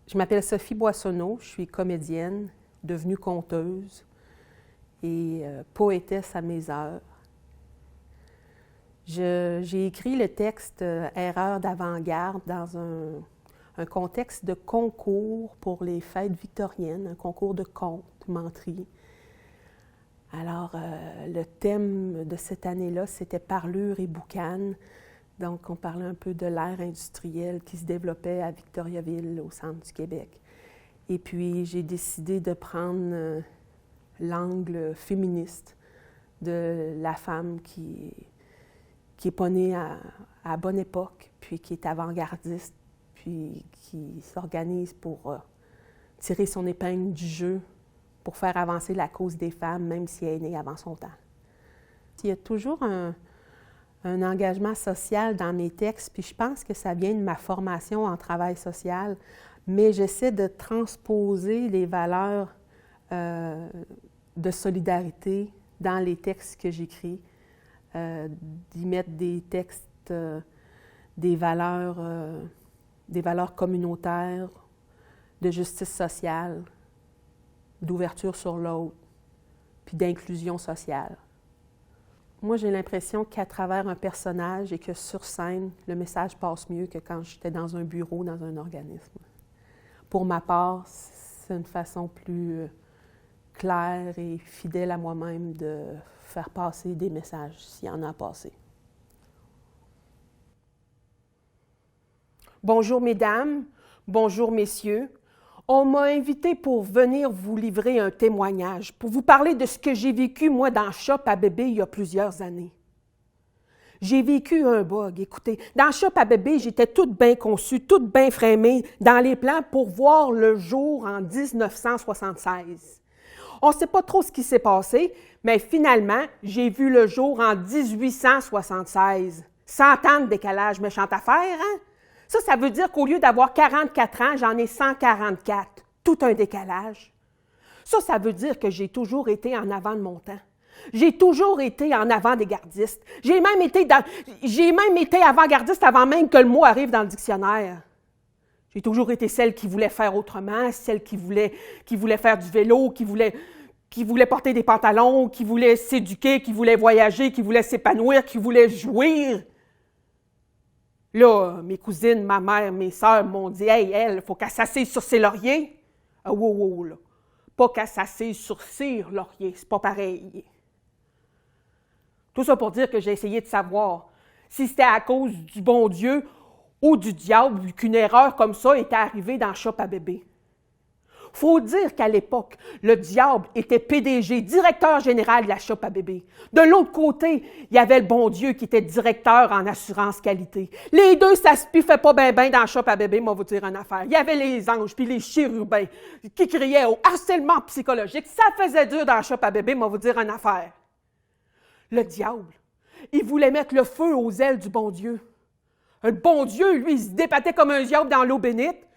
Je m'appelle Sophie Boissonneau, je suis comédienne, devenue conteuse et poétesse à mes heures. J'ai écrit le texte Erreurs d'avant-garde dans un contexte de concours pour les fêtes victoriennes, un concours de contes, menteries. Alors, le thème de cette année-là, c'était parlure et boucan. Donc, on parlait un peu de l'ère industrielle qui se développait à Victoriaville, au centre du Québec. Et puis, j'ai décidé de prendre l'angle féministe de la femme qui n'est pas née à la bonne époque, puis qui est avant-gardiste, puis qui s'organise pour tirer son épingle du jeu, pour faire avancer la cause des femmes, même si elle est née avant son temps. Il y a toujours un engagement social dans mes textes, puis je pense que ça vient de ma formation en travail social, mais j'essaie de transposer les valeurs de solidarité dans les textes que j'écris, d'y mettre des textes, des valeurs communautaires, de justice sociale, d'ouverture sur l'autre, puis d'inclusion sociale. Moi, j'ai l'impression qu'à travers un personnage et que sur scène, le message passe mieux que quand j'étais dans un bureau, dans un organisme. Pour ma part, c'est une façon plus claire et fidèle à moi-même de faire passer des messages, s'il y en a à passer. Bonjour mesdames, bonjour messieurs. On m'a invité pour venir vous livrer un témoignage, pour vous parler de ce que j'ai vécu, moi, dans Shop à bébé il y a plusieurs années. J'ai vécu un bug, écoutez. Dans Shop à bébé, j'étais toute bien conçue, toute bien frémée dans les plans pour voir le jour en 1976. On ne sait pas trop ce qui s'est passé, mais finalement, j'ai vu le jour en 1876. 100 ans de décalage, méchante affaire, hein? Ça veut dire qu'au lieu d'avoir 44 ans, j'en ai 144. Tout un décalage. Ça veut dire que j'ai toujours été en avant de mon temps. J'ai toujours été en avant des gardistes. J'ai même été avant-gardiste avant même que le mot arrive dans le dictionnaire. J'ai toujours été celle qui voulait faire autrement, celle qui voulait faire du vélo, qui voulait porter des pantalons, qui voulait s'éduquer, qui voulait voyager, qui voulait s'épanouir, qui voulait jouir. Là, mes cousines, ma mère, mes sœurs m'ont dit « Hey, elle, il faut qu'elle s'assise sur ses lauriers. » Ah, wow, là. Pas qu'elle s'assise sur ses lauriers, c'est pas pareil. Tout ça pour dire que j'ai essayé de savoir si c'était à cause du bon Dieu ou du diable qu'une erreur comme ça était arrivée dans Shop à bébé. Faut dire qu'à l'époque, le diable était PDG, directeur général de la Shop à bébé. De l'autre côté, il y avait le bon Dieu qui était directeur en assurance qualité. Les deux, ça se piffait pas bien dans Shop à bébé, moi vous dire une affaire. Il y avait les anges puis les chérubins qui criaient au harcèlement psychologique. Ça faisait dur dans Shop à bébé, moi vous dire une affaire. Le diable, il voulait mettre le feu aux ailes du bon Dieu. Le bon Dieu, lui, il se débattait comme un diable dans l'eau bénite.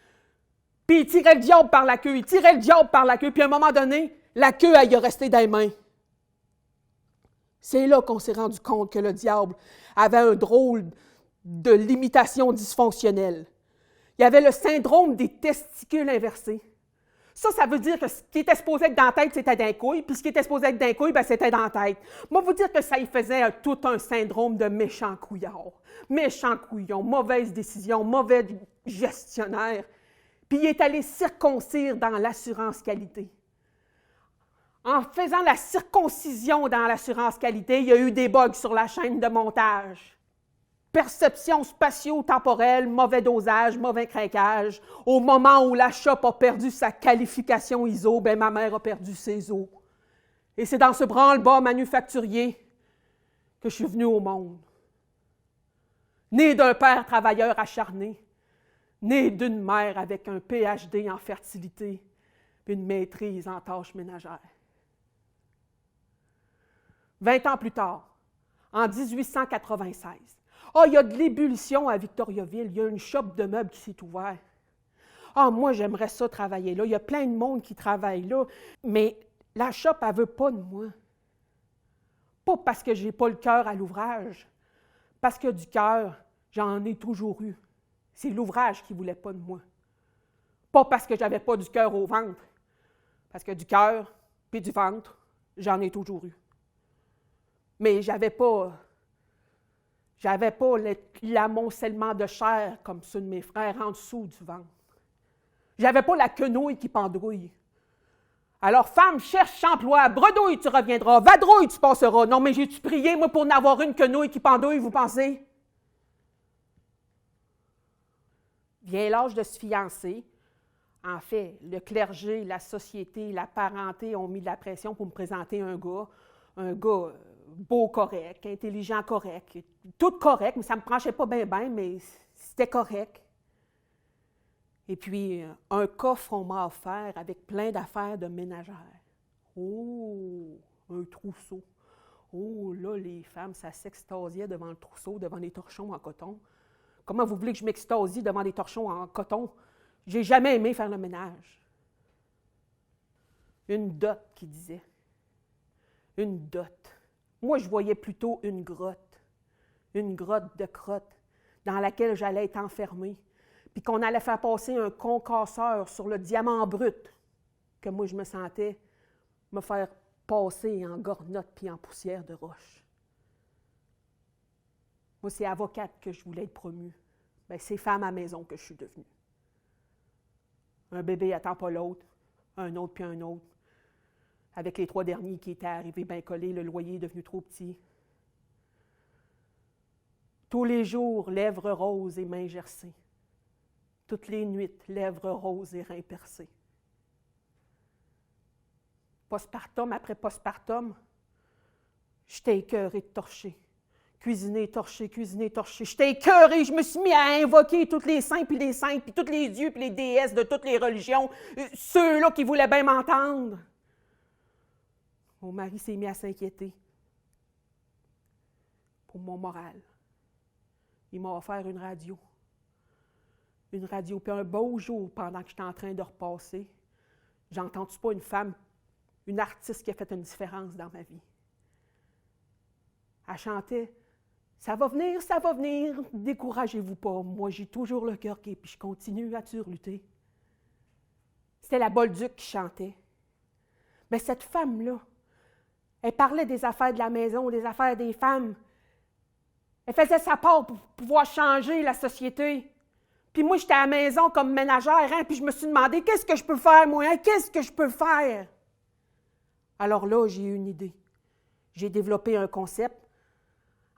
Puis il tirait le diable par la queue, puis à un moment donné, la queue, elle y est restée dans les mains. C'est là qu'on s'est rendu compte que le diable avait un drôle de limitation dysfonctionnelle. Il y avait le syndrome des testicules inversés. Ça veut dire que ce qui était supposé être dans la tête, c'était dans les couilles, puis ce qui était supposé être dans les couilles, c'était dans la tête. Moi, vous dire que ça y faisait tout un syndrome de méchant couillard. Méchant couillon, mauvaise décision, mauvais gestionnaire. Puis il est allé circoncire dans l'assurance qualité. En faisant la circoncision dans l'assurance qualité, il y a eu des bugs sur la chaîne de montage. Perception spatio-temporelle, mauvais dosage, mauvais craquage. Au moment où la shop a perdu sa qualification ISO, ma mère a perdu ses os. Et c'est dans ce branle-bas manufacturier que je suis venue au monde. Née d'un père travailleur acharné, née d'une mère avec un PhD en fertilité et une maîtrise en tâches ménagères. 20 ans plus tard, en 1896, il y a de l'ébullition à Victoriaville, il y a une shop de meubles qui s'est ouverte. Moi, j'aimerais ça travailler là, il y a plein de monde qui travaille là, mais la shop, elle ne veut pas de moi. Pas parce que je n'ai pas le cœur à l'ouvrage, parce que du cœur, j'en ai toujours eu. C'est l'ouvrage qui ne voulait pas de moi. Pas parce que j'avais pas du cœur au ventre, parce que du cœur puis du ventre, j'en ai toujours eu. Mais j'avais pas l'amoncellement de chair comme ceux de mes frères en dessous du ventre. J'avais pas la quenouille qui pendouille. Alors, femme, cherche emploi, bredouille, tu reviendras, vadrouille, tu passeras. Non, mais j'ai-tu prié, moi, pour n'avoir une quenouille qui pendouille, vous pensez? Vient l'âge de se fiancer. En fait, le clergé, la société, la parenté ont mis de la pression pour me présenter un gars beau, correct, intelligent, correct, tout correct, mais ça ne me branchait pas bien, mais c'était correct. Et puis, un coffre, on m'a offert avec plein d'affaires de ménagère. Oh, un trousseau. Oh, là, les femmes, ça s'extasiait devant le trousseau, devant les torchons en coton. Comment vous voulez que je m'extasie devant des torchons en coton? J'ai jamais aimé faire le ménage. Une dot, qui disait. Une dot. Moi, je voyais plutôt une grotte de crotte, dans laquelle j'allais être enfermée, puis qu'on allait faire passer un concasseur sur le diamant brut, que moi, je me sentais me faire passer en gornotte puis en poussière de roche. Moi, c'est avocate que je voulais être promue. Bien, c'est femme à la maison que je suis devenue. Un bébé attend pas l'autre, un autre puis un autre. Avec les 3 derniers qui étaient arrivés bien collés, le loyer est devenu trop petit. Tous les jours, lèvres roses et mains gercées. Toutes les nuits, lèvres roses et reins percés. Postpartum après postpartum, j'étais écœurée de torcher. Cuisiner, torcher, cuisiner, torcher. J'étais écœurée, je me suis mis à invoquer tous les saints, puis tous les dieux, puis les déesses de toutes les religions, ceux-là qui voulaient bien m'entendre. Mon mari s'est mis à s'inquiéter pour mon moral. Il m'a offert une radio. Une radio. Puis un beau jour, pendant que j'étais en train de repasser, j'ai entendu pas une femme, une artiste qui a fait une différence dans ma vie. Elle chantait « Ça va venir, découragez-vous pas. Moi, j'ai toujours le cœur gai, puis je continue à surlutter. » C'était la Bolduc qui chantait. Mais cette femme-là, elle parlait des affaires de la maison, des affaires des femmes. Elle faisait sa part pour pouvoir changer la société. Puis moi, j'étais à la maison comme ménagère, puis je me suis demandé, qu'est-ce que je peux faire, moi? Hein? Qu'est-ce que je peux faire? Alors là, j'ai eu une idée. J'ai développé un concept.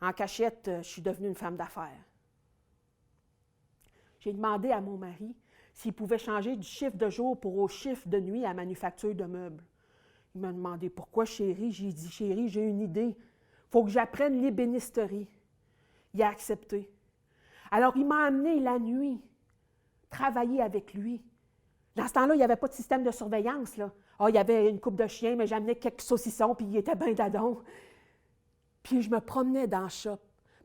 En cachette, je suis devenue une femme d'affaires. J'ai demandé à mon mari s'il pouvait changer du chiffre de jour au chiffre de nuit à la manufacture de meubles. Il m'a demandé pourquoi, chérie. J'ai dit, chérie, j'ai une idée. Il faut que j'apprenne l'ébénisterie. Il a accepté. Alors, il m'a amené la nuit travailler avec lui. Dans ce temps-là, il n'y avait pas de système de surveillance, là. Ah, il y avait une coupe de chiens, mais j'amenais quelques saucissons, puis il était bien dadon. Puis je me promenais dans le shop,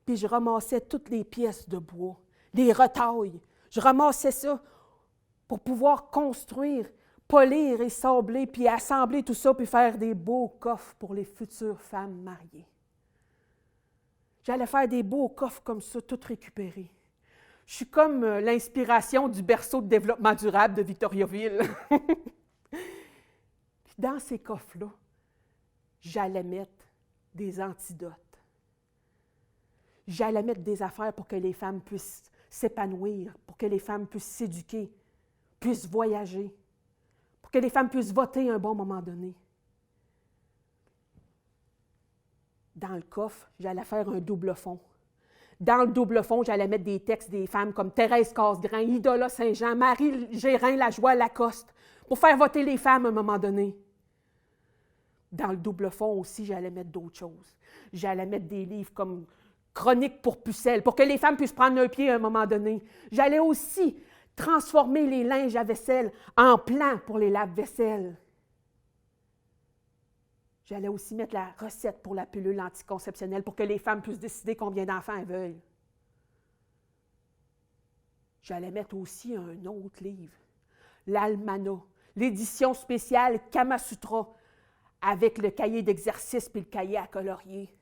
puis je ramassais toutes les pièces de bois, les retailles. Je ramassais ça pour pouvoir construire, polir et sabler, puis assembler tout ça, puis faire des beaux coffres pour les futures femmes mariées. J'allais faire des beaux coffres comme ça, tout récupérés. Je suis comme l'inspiration du berceau de développement durable de Victoriaville. Puis dans ces coffres-là, j'allais mettre des antidotes. J'allais mettre des affaires pour que les femmes puissent s'épanouir, pour que les femmes puissent s'éduquer, puissent voyager, pour que les femmes puissent voter à un bon moment donné. Dans le coffre, j'allais faire un double fond. Dans le double fond, j'allais mettre des textes des femmes comme Thérèse Casgrain, Idola Saint-Jean, Marie Gérin Lajoie Lacoste, pour faire voter les femmes à un moment donné. Dans le double fond aussi, j'allais mettre d'autres choses. J'allais mettre des livres comme Chroniques pour pucelles, pour que les femmes puissent prendre un pied à un moment donné. J'allais aussi transformer les linges à vaisselle en plans pour les lave-vaisselle. J'allais aussi mettre la recette pour la pilule anticonceptionnelle pour que les femmes puissent décider combien d'enfants elles veulent. J'allais mettre aussi un autre livre, l'Almanach, l'édition spéciale Kama Sutra, avec le cahier d'exercice puis le cahier à colorier.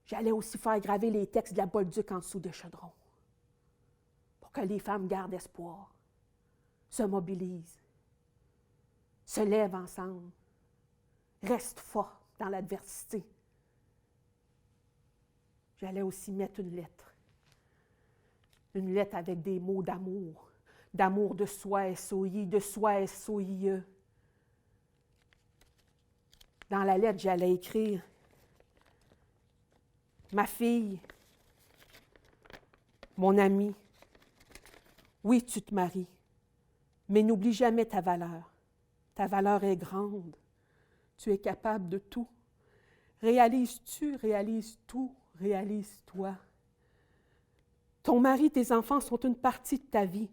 J'allais aussi faire graver les textes de la Bolduc en dessous des chaudrons. Pour que les femmes gardent espoir, se mobilisent, se lèvent ensemble, restent forts dans l'adversité. J'allais aussi mettre une lettre avec des mots d'amour de soi S-O-I, de soi S-O-I-E. Dans la lettre, j'allais écrire « Ma fille, mon ami, oui, tu te maries, mais n'oublie jamais ta valeur. Ta valeur est grande. Tu es capable de tout. Réalises-tu, réalises tout, réalise-toi. Ton mari, tes enfants sont une partie de ta vie,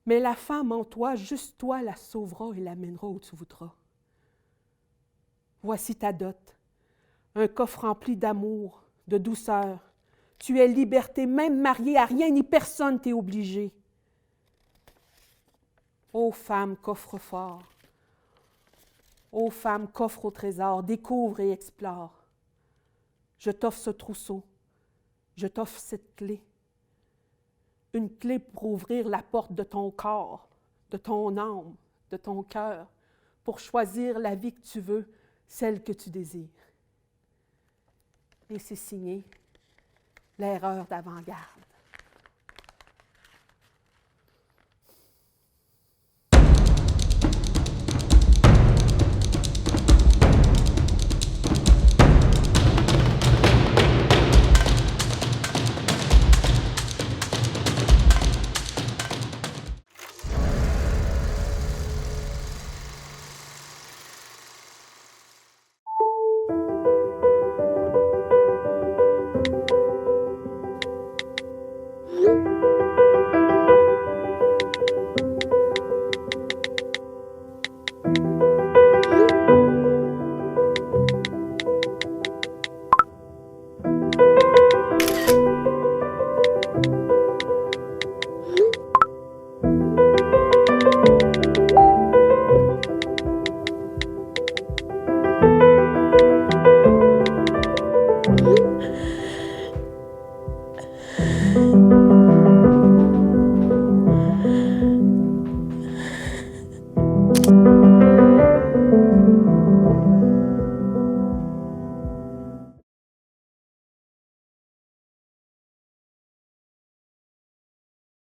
mais la femme en toi, juste toi, la sauvera et l'amènera où tu voudras. Voici ta dot, un coffre rempli d'amour, de douceur. Tu es liberté, même mariée, à rien ni personne t'est obligé. Ô femme, coffre-fort, ô femme, coffre au trésor, découvre et explore. Je t'offre ce trousseau, je t'offre cette clé. Une clé pour ouvrir la porte de ton corps, de ton âme, de ton cœur, pour choisir la vie que tu veux, celle que tu désires. Et c'est signé l'erreur d'avant-garde.